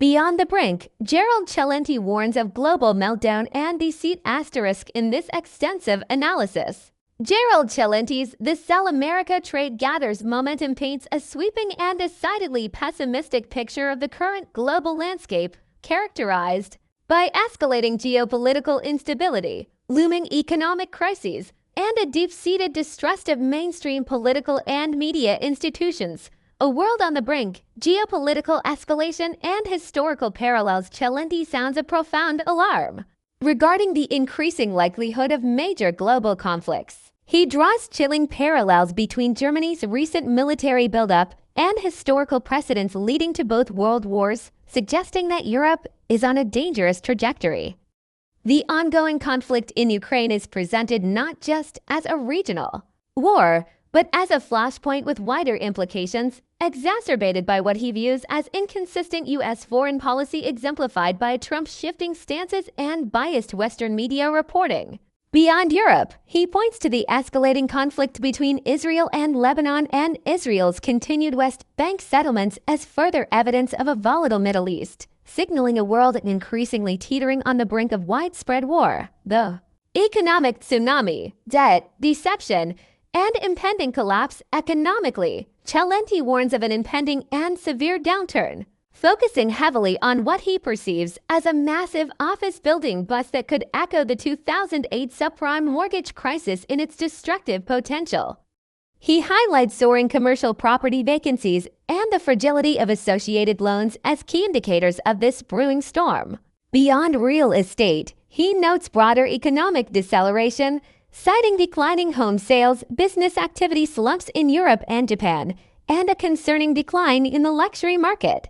Beyond the brink, Gerald Celente warns of global meltdown and deceit in this extensive analysis. Gerald Celente's The Sell America Trade Gathers Momentum paints a sweeping and decidedly pessimistic picture of the current global landscape, characterized by escalating geopolitical instability, looming economic crises, and a deep-seated distrust of mainstream political and media institutions. A world on the brink, geopolitical escalation, and historical parallels. Celente sounds a profound alarm regarding the increasing likelihood of major global conflicts. He draws chilling parallels between Germany's recent military buildup and historical precedents leading to both world wars, suggesting that Europe is on a dangerous trajectory. The ongoing conflict in Ukraine is presented not just as a regional war, but as a flashpoint with wider implications, exacerbated by what he views as inconsistent U.S. foreign policy exemplified by Trump's shifting stances and biased Western media reporting. Beyond Europe, he points to the escalating conflict between Israel and Lebanon and Israel's continued West Bank settlements as further evidence of a volatile Middle East, signaling a world increasingly teetering on the brink of widespread war. The economic tsunami, debt, deception, and impending collapse economically. Celente warns of an impending and severe downturn, focusing heavily on what he perceives as a massive office building bust that could echo the 2008 subprime mortgage crisis in its destructive potential. He highlights soaring commercial property vacancies and the fragility of associated loans as key indicators of this brewing storm. Beyond real estate, he notes broader economic deceleration, citing declining home sales, business activity slumps in Europe and Japan, and a concerning decline in the luxury market.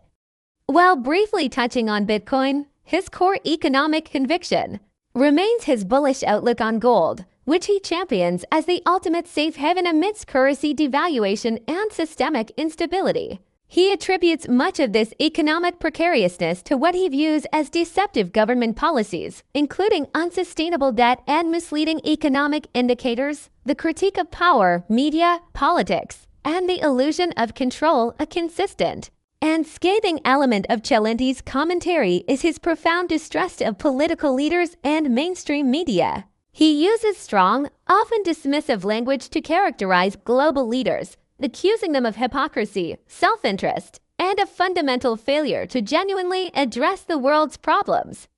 While briefly touching on Bitcoin, his core economic conviction remains his bullish outlook on gold, which he champions as the ultimate safe haven amidst currency devaluation and systemic instability. He attributes much of this economic precariousness to what he views as deceptive government policies, including unsustainable debt and misleading economic indicators, the critique of power, media, politics, and the illusion of control. A consistent and scathing element of Celente's commentary is his profound distrust of political leaders and mainstream media. He uses strong, often dismissive language to characterize global leaders, accusing them of hypocrisy, self-interest, and a fundamental failure to genuinely address the world's problems.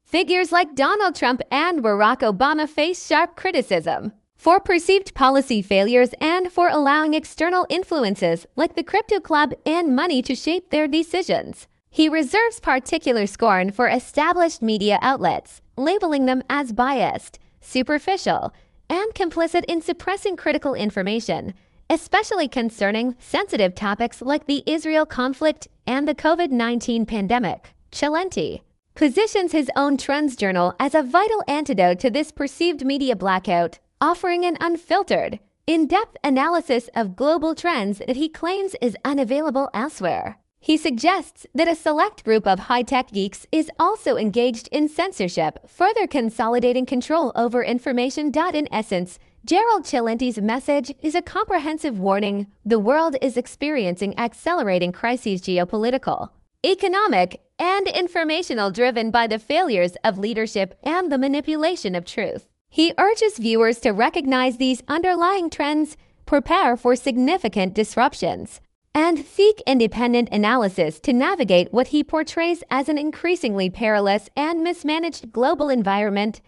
Figures like Donald Trump and Barack Obama face sharp criticism for perceived policy failures and for allowing external influences like the crypto club and money to shape their decisions. He reserves particular scorn for established media outlets, labeling them as biased, superficial, and complicit in suppressing critical information, especially concerning sensitive topics like the Israel conflict and the COVID-19 pandemic. Celente positions his own Trends journal as a vital antidote to this perceived media blackout, offering an unfiltered, in-depth analysis of global trends that he claims is unavailable elsewhere. He suggests that a select group of high-tech geeks is also engaged in censorship, further consolidating control over information. In essence, Gerald Celente's message is a comprehensive warning. The world is experiencing accelerating crises, geopolitical, economic, and informational, driven by the failures of leadership and the manipulation of truth. He urges viewers to recognize these underlying trends, prepare for significant disruptions, and seek independent analysis to navigate what he portrays as an increasingly perilous and mismanaged global environment.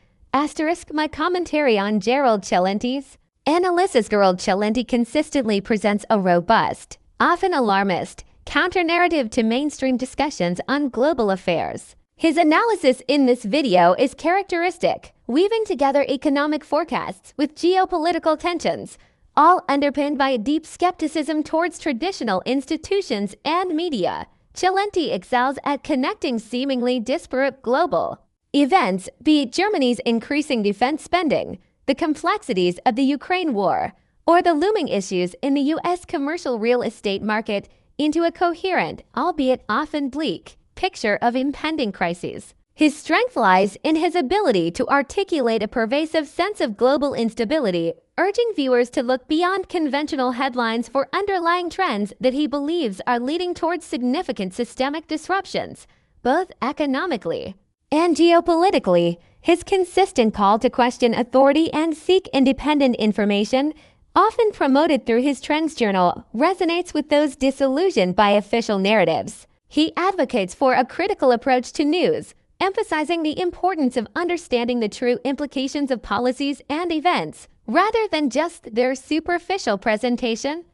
My commentary on Gerald Celente's analysis. Gerald Celente consistently presents a robust, often alarmist, counter-narrative to mainstream discussions on global affairs. His analysis in this video is characteristic, weaving together economic forecasts with geopolitical tensions, all underpinned by a deep skepticism towards traditional institutions and media. Celente excels at connecting seemingly disparate global events, be it Germany's increasing defense spending, the complexities of the Ukraine war, or the looming issues in the U.S. commercial real estate market, into a coherent, albeit often bleak, picture of impending crises. His strength lies in his ability to articulate a pervasive sense of global instability, urging viewers to look beyond conventional headlines for underlying trends that he believes are leading towards significant systemic disruptions. both economically and geopolitically. His consistent call to question authority and seek independent information, often promoted through his Trends journal, resonates with those disillusioned by official narratives. He advocates for a critical approach to news, emphasizing the importance of understanding the true implications of policies and events, rather than just their superficial presentation.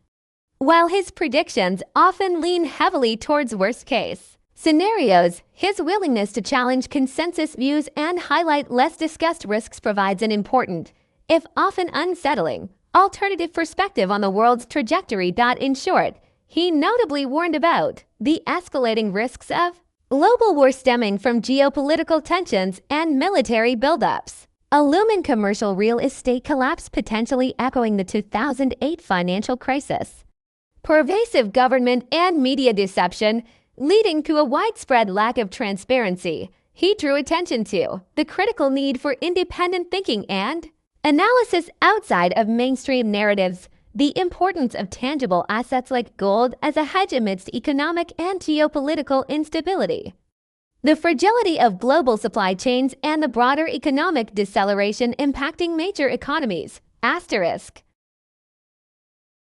While his predictions often lean heavily towards worst-case scenarios, his willingness to challenge consensus views and highlight less discussed risks provides an important, if often unsettling, alternative perspective on the world's trajectory. In short, he notably warned about the escalating risks of global war stemming from geopolitical tensions and military buildups. A looming commercial real estate collapse potentially echoing the 2008 financial crisis. Pervasive government and media deception leading to a widespread lack of transparency. He drew attention to the critical need for independent thinking and analysis outside of mainstream narratives, the importance of tangible assets like gold as a hedge amidst economic and geopolitical instability, the fragility of global supply chains, and the broader economic deceleration impacting major economies. Asterisk.